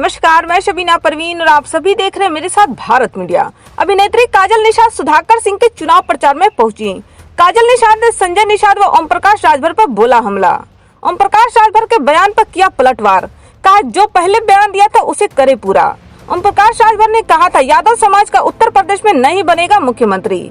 नमस्कार, मैं शबीना परवीन और आप सभी देख रहे हैं मेरे साथ भारत मीडिया। अभिनेत्री काजल निषाद सुधाकर सिंह के चुनाव प्रचार में पहुंची। काजल निषाद ने संजय निषाद व ओम प्रकाश राजभर पर बोला हमला। ओम प्रकाश राजभर के बयान पर किया पलटवार, कहा जो पहले बयान दिया था उसे करे पूरा। ओम प्रकाश राजभर ने कहा था यादव समाज का उत्तर प्रदेश में नहीं बनेगा मुख्यमंत्री।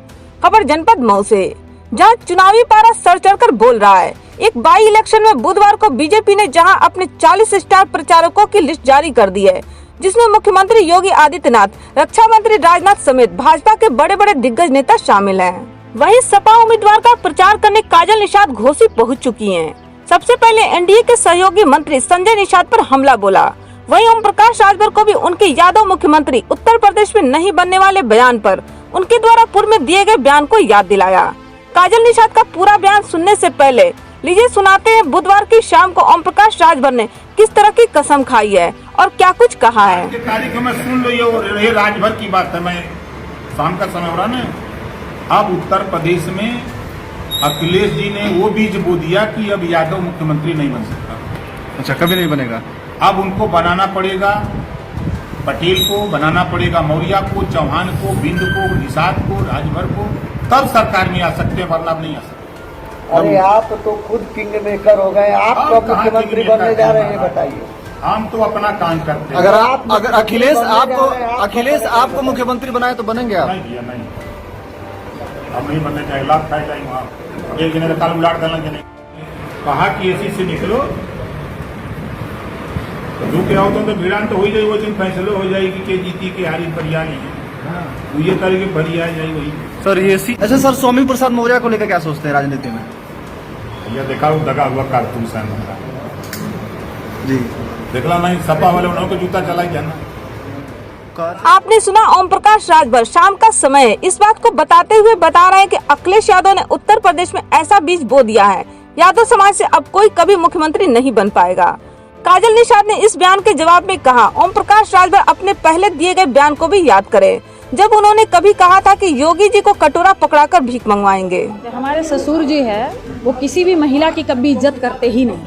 खबर जनपद मऊ से, जहां चुनावी पारा सर चढ़कर बोल रहा है। एक बाई इलेक्शन में बुधवार को बीजेपी ने जहां अपने 40 स्टार प्रचारकों की लिस्ट जारी कर दी है, जिसमें मुख्यमंत्री योगी आदित्यनाथ, रक्षा मंत्री राजनाथ समेत भाजपा के बड़े बड़े दिग्गज नेता शामिल हैं। वहीं सपा उम्मीदवार का प्रचार करने काजल निषाद घोसी पहुंच चुकी हैं। सबसे पहले एनडीए के सहयोगी मंत्री संजय निषाद पर हमला बोला। वहीं ओम प्रकाश राजभर को भी उनके यादव मुख्यमंत्री उत्तर प्रदेश में नहीं बनने वाले बयान पर उनके द्वारा पूर्व में दिए गए बयान को याद दिलाया। काजल निषाद का पूरा बयान सुनने से पहले लीजिए सुनाते हैं बुधवार की शाम को ओम प्रकाश राजभर ने किस तरह की कसम खाई है और क्या कुछ कहा है। तारीख में सुन लो, ये राजभर की बात है। मैं शाम का समय हो रहा ना, अब उत्तर प्रदेश में अखिलेश जी ने वो बीज बो दिया कि अब यादव मुख्यमंत्री नहीं बन सकता। अच्छा, कभी नहीं बनेगा। अब उनको बनाना पड़ेगा, पटेल को बनाना पड़ेगा, मौर्य को, चौहान को, बिंद को, निषाद को, राजभर को, तब सरकार में आ सकते हैं, वरना नहीं आ सकते। अरे आप तो खुद किंग मेकर हो गए, आप कब मुख्यमंत्री बनने जा रहे हैं बताइए। हम तो अपना काम करते हैं। अगर अखिलेश आपको मुख्यमंत्री बनाए तो बनेंगे आप? नहीं भैया, नहीं, अब नहीं बनने जाए, लाभ खाए जाए वहाँ एक जने काल उलाट देंगे। नहीं कहा कि ऐसी से निकलो, जो क्या होता तो भिड़ान तो हो ही जाए, वो दिन फैसलो हो जाएगी कि जीती के हारी बढ़िया नहीं है, ये करके बढ़िया जाए वही। सर ये अच्छा सर, स्वामी प्रसाद मौर्य को लेकर क्या सोचते हैं राजनीति में? ये देखा दगा हुआ कारतूस है जी, देखला नहीं, सपा वाले उन्होंने जूता चला गया ना। आपने सुना ओम प्रकाश राजभर शाम का समय है, इस बात को बताते हुए बता रहे हैं कि अखिलेश यादव ने उत्तर प्रदेश में ऐसा बीज बो दिया है, यादव समाज से अब कोई कभी मुख्यमंत्री नहीं बन पाएगा। काजल निषाद ने इस बयान के जवाब में कहा ओम प्रकाश राजभर अपने पहले दिए गए बयान को भी याद करें, जब उन्होंने कभी कहा था कि योगी जी को कटोरा पकड़ाकर भीख मंगवाएंगे। हमारे ससुर जी है वो किसी भी महिला की कभी इज्जत करते ही नहीं।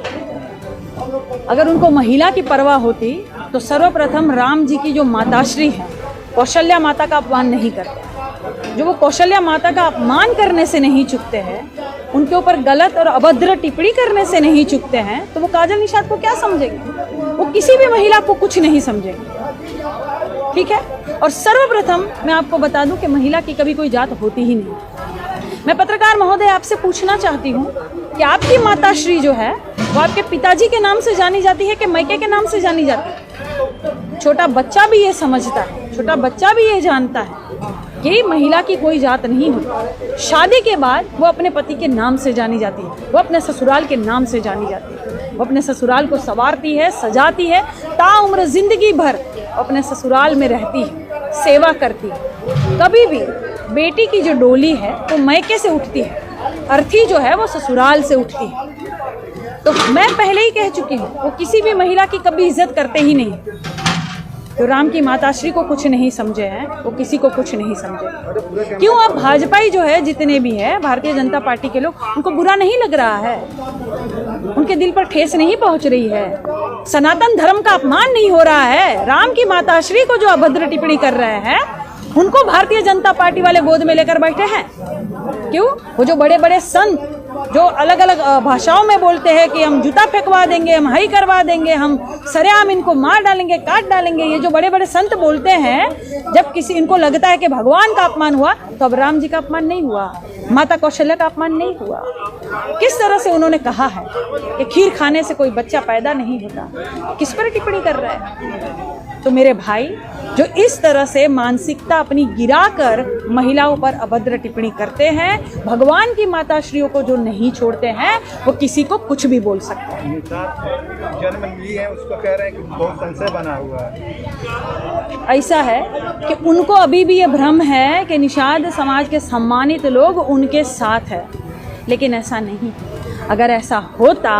अगर उनको महिला की परवाह होती तो सर्वप्रथम राम जी की जो माताश्री है कौशल्या माता का अपमान नहीं करते। जो वो कौशल्या माता का अपमान करने से नहीं चुकते हैं, उनके ऊपर गलत और अभद्र टिप्पणी करने से नहीं चुकते हैं, तो वो काजल निषाद को क्या समझेंगे? वो किसी भी महिला को कुछ नहीं समझेंगे, ठीक है। और सर्वप्रथम मैं आपको बता दूं कि महिला की कभी कोई जात होती ही नहीं। मैं पत्रकार महोदय आपसे पूछना चाहती हूँ कि आपकी माताश्री जो है वो आपके पिताजी के नाम से जानी जाती है कि मैके के नाम से जानी जाती है? छोटा बच्चा भी ये समझता है, छोटा बच्चा भी ये जानता है कि महिला की कोई जात नहीं होती। शादी के बाद वो अपने पति के नाम से जानी जाती है, वो अपने ससुराल के नाम से जानी जाती है। वो अपने ससुराल को संवारती है, सजाती है, ताउम्र जिंदगी भर अपने ससुराल में रहती है, सेवा करती है। कभी भी बेटी की जो डोली है वो मैके से उठती है, अर्थी जो है वो ससुराल से उठती है। तो मैं पहले ही कह चुकी हूँ वो किसी भी महिला की कभी इज्जत करते ही नहीं। तो राम की माताश्री को कुछ नहीं समझे हैं, वो किसी को कुछ नहीं समझे। क्यों अब भाजपाई जो है, जितने भी है भारतीय जनता पार्टी के लोग, उनको बुरा नहीं लग रहा है? उनके दिल पर ठेस नहीं पहुंच रही है? सनातन धर्म का अपमान नहीं हो रहा है? राम की माताश्री को जो अभद्र टिप्पणी कर रहे हैं उनको भारतीय जनता पार्टी वाले गोद में लेकर बैठे हैं। क्यों? वो जो बड़े बड़े संत जो अलग अलग भाषाओं में बोलते हैं कि हम जूता फेंकवा देंगे, हम हई करवा देंगे, हम सरेआम इनको मार डालेंगे, काट डालेंगे, ये जो बड़े बड़े संत बोलते हैं, जब किसी इनको लगता है कि भगवान का अपमान हुआ तो अब राम जी का अपमान नहीं हुआ, माता कौशल्या का अपमान नहीं हुआ। किस तरह से उन्होंने कहा है कि खीर खाने से कोई बच्चा पैदा नहीं होता, किस पर टिप्पणी कर रहे हैं? तो मेरे भाई, जो इस तरह से मानसिकता अपनी गिराकर महिलाओं पर अभद्र टिप्पणी करते हैं, भगवान की माताश्रियों को जो नहीं छोड़ते हैं, वो किसी को कुछ भी बोल सकते हैं। जन्म ली है उसको कह रहे हैं कि बहुत संशय बना हुआ है। ऐसा है कि उनको अभी भी ये भ्रम है कि निषाद समाज के सम्मानित लोग उनके साथ है, लेकिन ऐसा नहीं। अगर ऐसा होता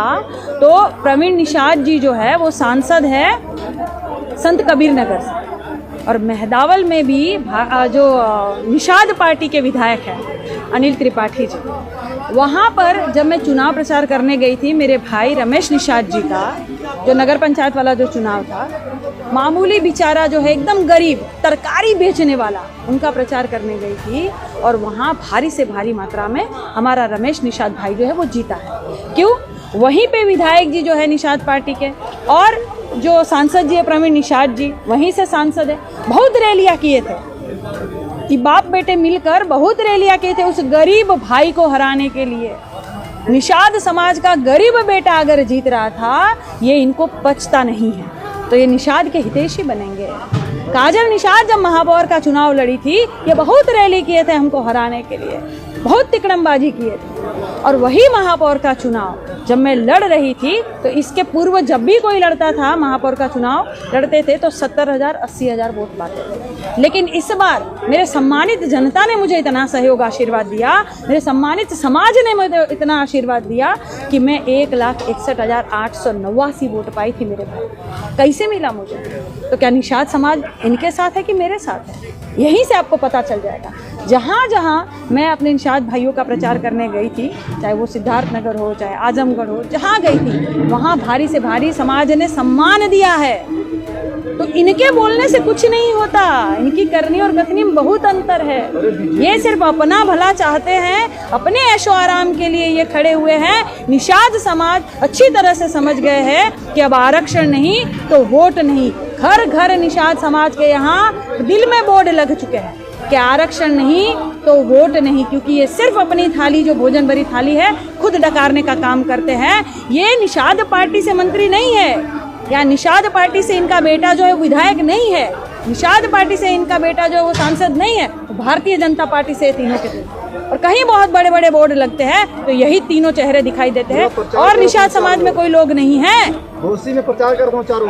तो प्रवीण निषाद जी जो है वो सांसद है संत कबीर नगर से, और मेहदावल में भी जो निषाद पार्टी के विधायक हैं अनिल त्रिपाठी जी, वहाँ पर जब मैं चुनाव प्रचार करने गई थी, मेरे भाई रमेश निषाद जी का जो नगर पंचायत वाला जो चुनाव था, मामूली बेचारा जो है एकदम गरीब तरकारी बेचने वाला, उनका प्रचार करने गई थी और वहाँ भारी से भारी मात्रा में हमारा रमेश निषाद भाई जो है वो जीता है। क्यों? वहीं पे विधायक जी जो है निषाद पार्टी के और जो सांसद जी है प्रवीण निषाद जी वहीं से सांसद है। बहुत रैलियाँ किए थे कि बाप बेटे मिलकर बहुत रैलियाँ किए थे उस गरीब भाई को हराने के लिए। निषाद समाज का गरीब बेटा अगर जीत रहा था, ये इनको पचता नहीं है, तो ये निषाद के हितैषी बनेंगे। काजल निषाद जब महापौर का चुनाव लड़ी थी, ये बहुत रैली किए थे हमको हराने के लिए, बहुत तिकड़मबाजी किए थे। और वही महापौर का चुनाव जब मैं लड़ रही थी, तो इसके पूर्व जब भी कोई लड़ता था महापौर का चुनाव लड़ते थे तो 70,000 80,000 वोट पाते थे। लेकिन इस बार मेरे सम्मानित जनता ने मुझे इतना सहयोग आशीर्वाद दिया, मेरे सम्मानित समाज ने मुझे इतना आशीर्वाद दिया कि मैं 1,61,889 वोट पाई थी मेरे भाई। कैसे मिला मुझे? तो क्या निषाद समाज इनके साथ है कि मेरे साथ है? यहीं से आपको पता चल जाएगा। जहाँ जहाँ मैं अपने निषाद भाइयों का प्रचार करने गई थी, चाहे वो सिद्धार्थनगर हो चाहे आजमगढ़ हो, जहाँ गई थी वहाँ भारी से भारी समाज ने सम्मान दिया है। तो इनके बोलने से कुछ नहीं होता, इनकी करनी और कथनी में बहुत अंतर है। ये सिर्फ अपना भला चाहते हैं, अपने ऐशो आराम के लिए ये खड़े हुए हैं। निषाद समाज अच्छी तरह से समझ गए हैं कि अब आरक्षण नहीं तो वोट नहीं। घर घर निषाद समाज के यहाँ दिल में बोर्ड लग चुके हैं कि आरक्षण नहीं तो वोट नहीं, क्योंकि ये सिर्फ अपनी थाली जो भोजन भरी थाली है खुद डकारने का काम करते हैं। ये निषाद पार्टी से मंत्री नहीं है, या निषाद पार्टी से इनका बेटा जो है विधायक नहीं है, निषाद पार्टी से इनका बेटा जो है वो सांसद नहीं है, तो भारतीय जनता पार्टी से तीनों के तीनों। और कहीं बहुत बड़े बड़े बोर्ड लगते हैं तो यही तीनों चेहरे दिखाई देते हैं। और निषाद समाज में कोई लोग नहीं है। घोसी में प्रचार करता हूँ चारों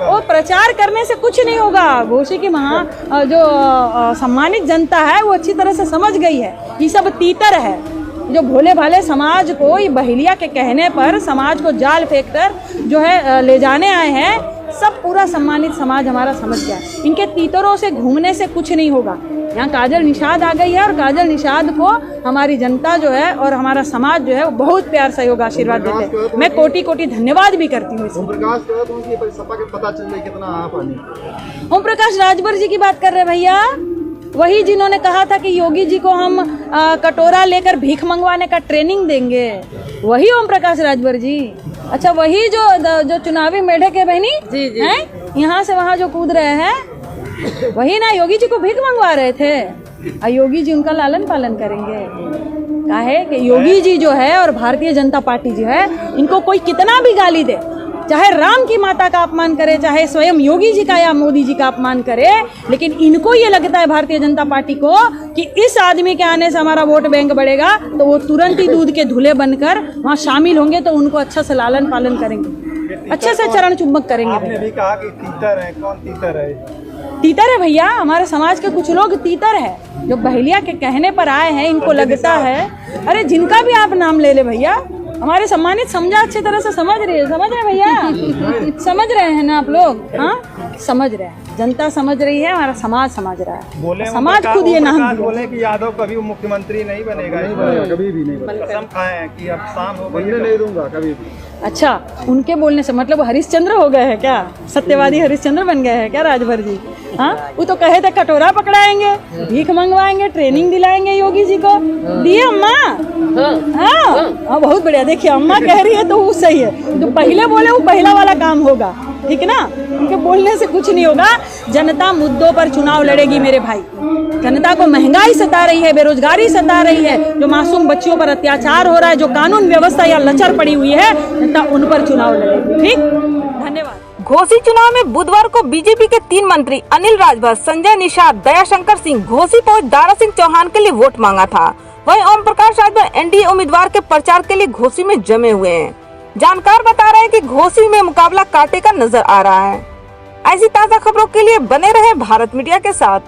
वो प्रचार करने से कुछ नहीं होगा। घोसी की जो सम्मानित जनता है वो अच्छी तरह से समझ गई है ये सब तीतर है। जो भोले भाले समाज को ये बहेलिया के कहने पर समाज को जाल फेंक कर जो है ले जाने आए हैं, सब पूरा सम्मानित समाज हमारा समझ गया। इनके तीतरों से घूमने से कुछ नहीं होगा। यहाँ काजल निषाद आ गई है और काजल निषाद को हमारी जनता जो है और हमारा समाज जो है वो बहुत प्यार सहयोग आशीर्वाद देते हैं। मैं कोटि कोटि धन्यवाद भी करती हूँ। ओम प्रकाश राजभर जी की बात कर रहे भैया, वही जिन्होंने कहा था कि योगी जी को हम कटोरा लेकर भीख मंगवाने का ट्रेनिंग देंगे, वही ओम प्रकाश राजभर जी। अच्छा, वही जो चुनावी मेढक है बहनी जी हैं, यहाँ से वहाँ जो कूद रहे हैं, वही ना योगी जी को भीख मंगवा रहे थे। योगी जी उनका लालन पालन करेंगे। काहे कि योगी जी जो है और भारतीय जनता पार्टी जो है, इनको कोई कितना भी गाली दे, चाहे राम की माता का अपमान करे, चाहे स्वयं योगी जी का या मोदी जी का अपमान करे, लेकिन इनको ये लगता है भारतीय जनता पार्टी को कि इस आदमी के आने से हमारा वोट बैंक बढ़ेगा, तो वो तुरंत ही दूध के धुले बनकर वहाँ शामिल होंगे, तो उनको अच्छा से लालन पालन करेंगे, अच्छे से चरण चुम्बक करेंगे। आपने भी कहा कि तीतर है, कौन तीतर है? तीतर है भैया, हमारे समाज के कुछ लोग तीतर है जो बहेलिया के कहने पर आए हैं। इनको लगता है, अरे जिनका भी आप नाम ले ले भैया, हमारे सम्मानित समझा अच्छी तरह से समझ रहे भैया समझ रहे हैं ना आप लोग? हाँ, समझ रहे हैं, जनता समझ रही है, हमारा समाज समझ रहा है। बोले समाज खुद ये नाम बोले कि यादव कभी मुख्यमंत्री नहीं बनेगा, कभी भी नहीं कसम खाए हैं कि अब शाम हो बनने नहीं दूंगा कभी भी। अच्छा, उनके बोलने से मतलब हरिश्चंद्र हो गए हैं क्या? सत्यवादी हरिश्चंद्र बन गए हैं क्या राजभर जी? हाँ, वो तो कहे थे कटोरा पकड़ाएंगे, भीख मंगवाएंगे, ट्रेनिंग दिलाएंगे योगी जी को। दिए अम्मा? हाँ, बहुत बढ़िया। देखिए अम्मा कह रही है तो वो सही है, जो पहले बोले वो पहला वाला काम होगा, ठीक ना? उनके बोलने से कुछ नहीं होगा। जनता मुद्दों पर चुनाव लड़ेगी मेरे भाई। जनता को महंगाई सता रही है, बेरोजगारी सता रही है, जो मासूम बच्चियों पर अत्याचार हो रहा है, जो कानून व्यवस्था या लचर पड़ी हुई है, जनता उन पर चुनाव लड़ेगी। ठीक, धन्यवाद। घोसी चुनाव में बुधवार को बीजेपी के 3 मंत्री अनिल राजभर, संजय निषाद, दयाशंकर सिंह घोसी पहुंच दारा सिंह चौहान के लिए वोट मांगा था। वहीं ओम प्रकाश राजभर एनडीए उम्मीदवार के प्रचार के लिए घोसी में जमे हुए हैं। जानकार बता रहे हैं कि घोसी में मुकाबला कांटे का नजर आ रहा है। ऐसी ताजा खबरों के लिए बने रहे भारत मीडिया के साथ।